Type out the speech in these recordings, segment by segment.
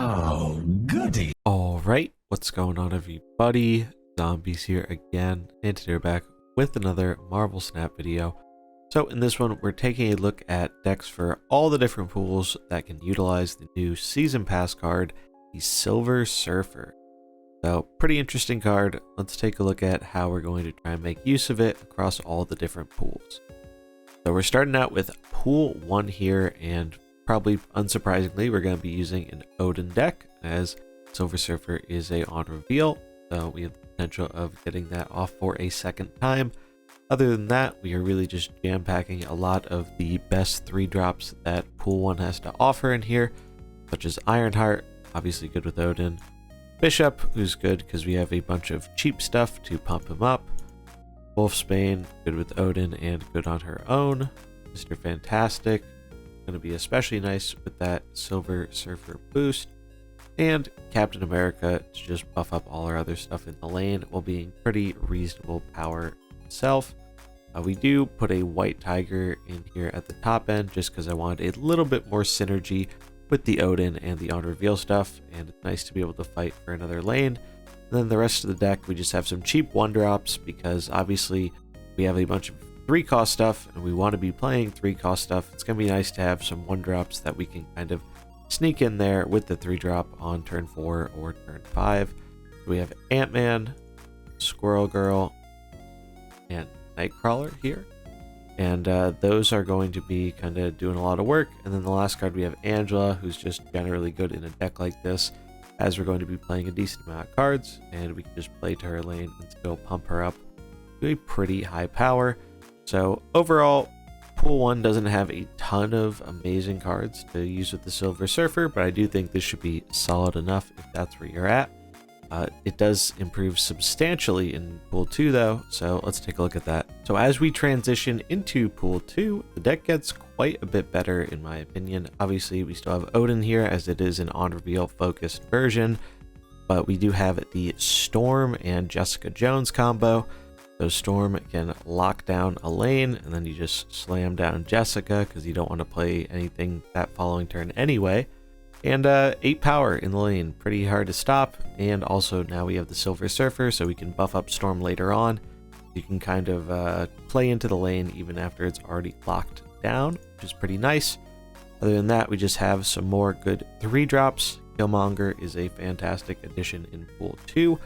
Oh, goody. Alright, what's going on everybody? Zombies here again, and today we're back with another Marvel Snap video. So in this one, we're taking a look at decks for all the different pools that can utilize the new Season Pass card, the Silver Surfer. So pretty interesting card. Let's take a look at how we're going to try and make use of it across all the different pools. So we're starting out with Pool 1 here, and probably unsurprisingly, we're going to be using an Odin deck, as Silver Surfer is on reveal, so we have the potential of getting that off for a second time. Other than that, we are really just jam-packing a lot of the best 3-drops that Pool 1 has to offer in here, such as Ironheart, obviously good with Odin, Bishop, who's good because we have a bunch of cheap stuff to pump him up, Wolfsbane, good with Odin and good on her own, Mr. Fantastic, going to be especially nice with that Silver Surfer boost, and Captain America to just buff up all our other stuff in the lane while being pretty reasonable power itself. We do put a White Tiger in here at the top end just because I wanted a little bit more synergy with the Odin and the on reveal stuff, and it's nice to be able to fight for another lane. And then the rest of the deck, we just have some cheap 1-drops because obviously we have a bunch of 3-cost stuff and we want to be playing 3-cost stuff. It's going to be nice to have some 1-drops that we can kind of sneak in there with the 3-drop on turn 4 or turn 5. We have Ant-Man, Squirrel Girl, and Nightcrawler here. And those are going to be kind of doing a lot of work. And then the last card, we have Angela, who's just generally good in a deck like this, as we're going to be playing a decent amount of cards, and we can just play to her lane and still pump her up to a pretty high power. So overall, Pool 1 doesn't have a ton of amazing cards to use with the Silver Surfer, but I do think this should be solid enough if that's where you're at. It does improve substantially in Pool 2 though, so let's take a look at that. So as we transition into Pool 2, the deck gets quite a bit better in my opinion. Obviously we still have Odin here as it is an on-reveal focused version, but we do have the Storm and Jessica Jones combo. So Storm can lock down a lane, and then you just slam down Jessica because you don't want to play anything that following turn anyway. And 8 power in the lane, pretty hard to stop. And also now we have the Silver Surfer, so we can buff up Storm later on. You can kind of play into the lane even after it's already locked down, which is pretty nice. Other than that, we just have some more good 3-drops. Killmonger is a fantastic addition in Pool 2.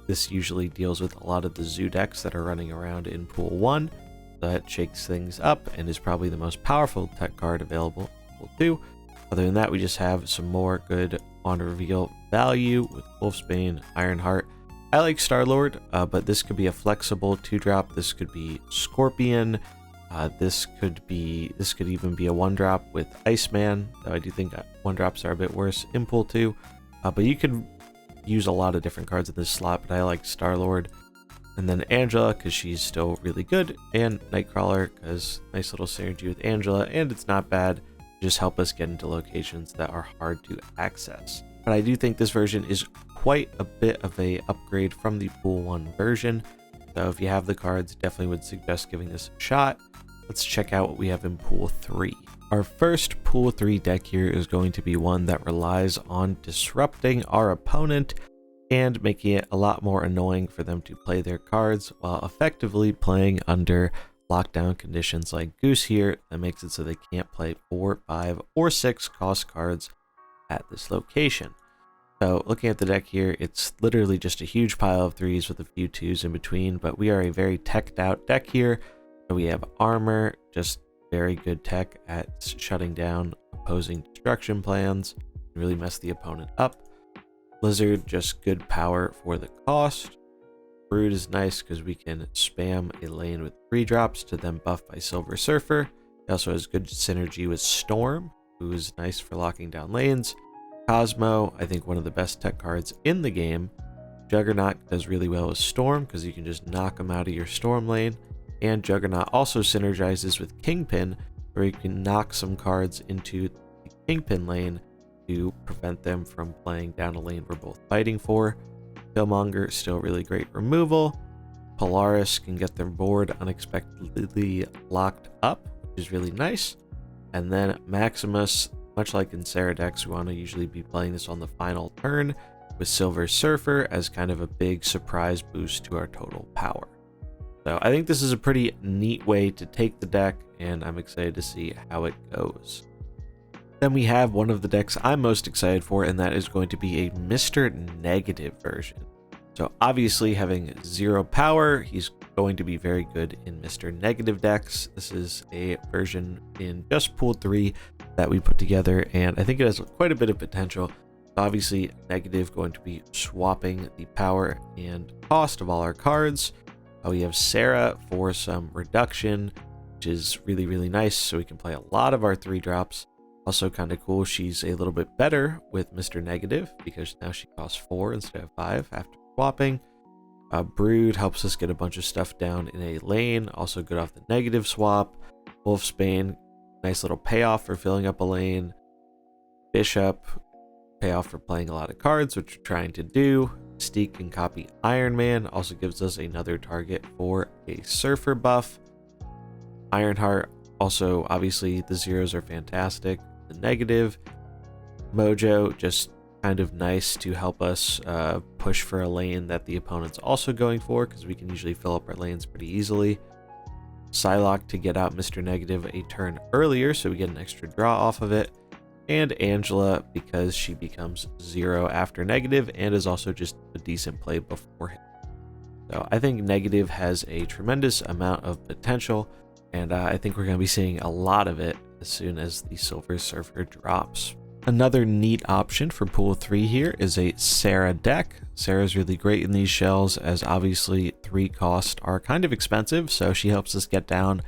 This usually deals with a lot of the Zoo decks that are running around in Pool 1. That shakes things up and is probably the most powerful tech card available in Pool 2. Other than that, we just have some more good on-reveal value with Wolfsbane, Ironheart. I like Star-Lord, but this could be a flexible 2-drop. This could be Scorpion. This could even be a 1-drop with Iceman, though I do think 1-drops are a bit worse in Pool 2. But you could use a lot of different cards in this slot, but I like Star-Lord. And then Angela, because she's still really good, and Nightcrawler, because nice little synergy with Angela, and it's not bad. Just help us get into locations that are hard to access. But I do think this version is quite a bit of a upgrade from the Pool 1 version. So if you have the cards, definitely would suggest giving this a shot. Let's check out what we have in Pool 3. Our first Pool 3 deck here is going to be one that relies on disrupting our opponent and making it a lot more annoying for them to play their cards while effectively playing under lockdown conditions like Goose here. That makes it so they can't play 4, 5, or 6 cost cards at this location. So looking at the deck here, it's literally just a huge pile of 3s with a few 2s in between, but we are a very teched out deck here. So we have Armor, just very good tech at shutting down opposing destruction plans, really mess the opponent up. Blizzard, just good power for the cost. Brood is nice because we can spam a lane with 3-drops to then buff by Silver Surfer. He also has good synergy with Storm, who is nice for locking down lanes. Cosmo, I think one of the best tech cards in the game. Juggernaut does really well with Storm because you can just knock him out of your Storm lane. And Juggernaut also synergizes with Kingpin, where you can knock some cards into the Kingpin lane to prevent them from playing down a lane we're both fighting for. Killmonger, still really great removal. Polaris can get their board unexpectedly locked up, which is really nice. And then Maximus, much like in Sarah decks, we want to usually be playing this on the final turn with Silver Surfer as kind of a big surprise boost to our total power. So I think this is a pretty neat way to take the deck, and I'm excited to see how it goes. Then we have one of the decks I'm most excited for, and that is going to be a Mr. Negative version. So obviously having 0 power, he's going to be very good in Mr. Negative decks. This is a version in just Pool 3 that we put together, and I think it has quite a bit of potential. Obviously, Negative going to be swapping the power and cost of all our cards. We have Sarah for some reduction, which is really, really nice, so we can play a lot of our 3-drops. Also kind of cool, she's a little bit better with Mr. Negative because now she costs 4 instead of 5 after swapping. Brood helps us get a bunch of stuff down in a lane, also good off the negative swap. Wolfsbane, nice little payoff for filling up a lane. Bishop, payoff for playing a lot of cards, which we're trying to do. Mystique can copy Iron Man, also gives us another target for a Surfer buff. Ironheart, also obviously the zeros are fantastic. The negative. Mojo, just kind of nice to help us push for a lane that the opponent's also going for, because we can usually fill up our lanes pretty easily. Psylocke to get out Mr. Negative a turn earlier, so we get an extra draw off of it. And Angela, because she becomes 0 after Negative and is also just a decent play before him. So I think Negative has a tremendous amount of potential, and I think we're going to be seeing a lot of it as soon as the Silver Surfer drops. Another neat option for Pool 3 here is a Sarah deck. Sarah's really great in these shells, as obviously 3 costs are kind of expensive, so she helps us get down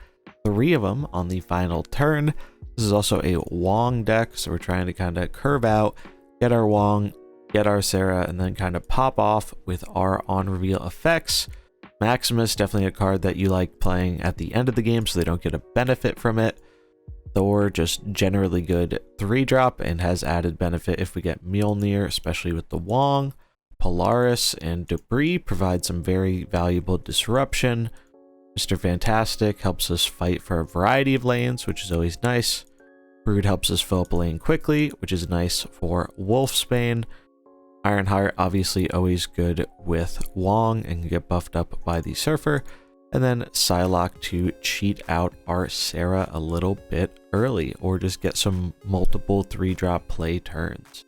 3 of them on the final turn. This is also a Wong deck, so we're trying to kind of curve out, get our Wong, get our Sarah, and then kind of pop off with our on-reveal effects. Maximus, definitely a card that you like playing at the end of the game so they don't get a benefit from it. Thor, just generally good 3-drop and has added benefit if we get Mjolnir, especially with the Wong. Polaris and Debris provide some very valuable disruption. Mr. Fantastic helps us fight for a variety of lanes, which is always nice. Brood helps us fill up a lane quickly, which is nice for Wolfsbane. Ironheart, obviously always good with Wong and can get buffed up by the Surfer. And then Psylocke to cheat out our Sarah a little bit early, or just get some multiple 3-drop play turns.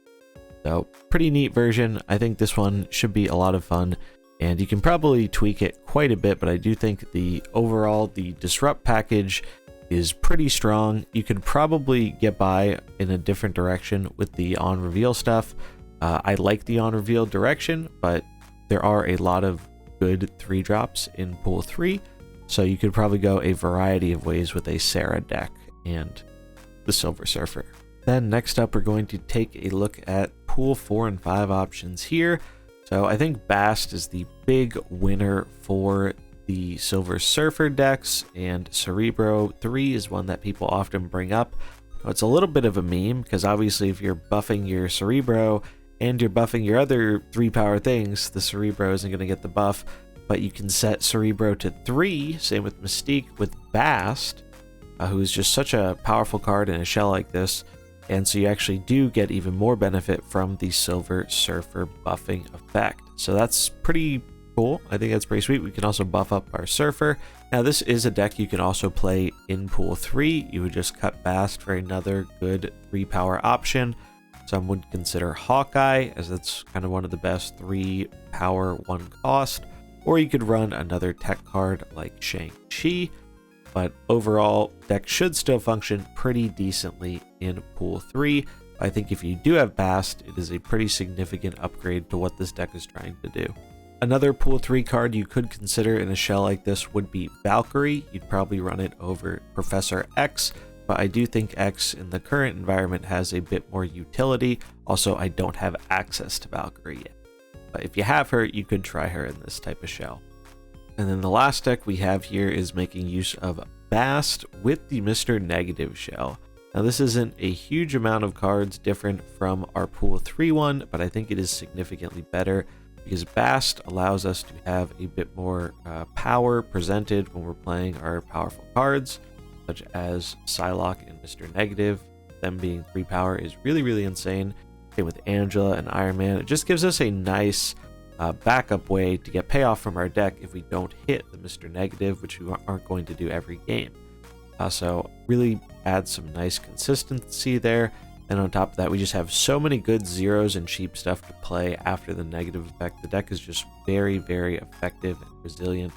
So pretty neat version. I think this one should be a lot of fun, and you can probably tweak it quite a bit, but I do think the disrupt package is pretty strong. You could probably get by in a different direction with the on reveal stuff. I like the on reveal direction, but there are a lot of good 3-drops in Pool 3, so you could probably go a variety of ways with a Sarah deck and the Silver Surfer. Then next up, we're going to take a look at Pool 4 and 5 options here. So I think Bast is the big winner for the Silver Surfer decks, and Cerebro 3 is one that people often bring up. It's a little bit of a meme, because obviously if you're buffing your Cerebro and you're buffing your other 3-power things, the Cerebro isn't going to get the buff, but you can set Cerebro to 3, same with Mystique, with Bast, who is just such a powerful card in a shell like this, and so you actually do get even more benefit from the Silver Surfer buffing effect. So that's pretty cool. I think that's pretty sweet. We can also buff up our Surfer. Now this is a deck you can also play in Pool 3. You would just cut Bast for another good 3-power option. Some would consider Hawkeye, as that's kind of one of the best 3-power 1 cost, or you could run another tech card like Shang-Chi, but overall, deck should still function pretty decently in Pool 3. I think if you do have Bast, it is a pretty significant upgrade to what this deck is trying to do. Another Pool 3 card you could consider in a shell like this would be Valkyrie. You'd probably run it over Professor X, but I do think X in the current environment has a bit more utility. Also, I don't have access to Valkyrie yet, but if you have her, you could try her in this type of shell. And then the last deck we have here is making use of Bast with the Mr. Negative shell. Now this isn't a huge amount of cards different from our Pool 3 one, but I think it is significantly better because Bast allows us to have a bit more power presented when we're playing our powerful cards, such as Psylocke and Mr. Negative. them being 3 power is really, really insane. Same with Angela and Iron Man. It just gives us a nice backup way to get payoff from our deck if we don't hit the Mr. Negative, which we aren't going to do every game. So really adds some nice consistency there. And on top of that, we just have so many good zeros and cheap stuff to play after the negative effect. The deck is just very, very effective and resilient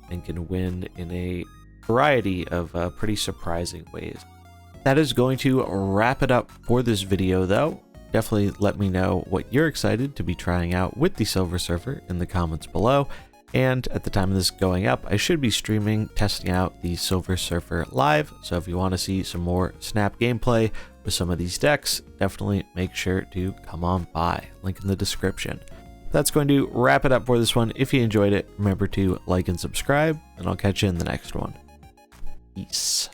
and can win in a variety of pretty surprising ways. That is going to wrap it up for this video, though. Definitely let me know what you're excited to be trying out with the Silver Surfer in the comments below. And at the time of this going up, I should be streaming, testing out the Silver Surfer live. So if you want to see some more Snap gameplay with some of these decks, definitely make sure to come on by. Link in the description. That's going to wrap it up for this one. If you enjoyed it, remember to like and subscribe, and I'll catch you in the next one. Peace.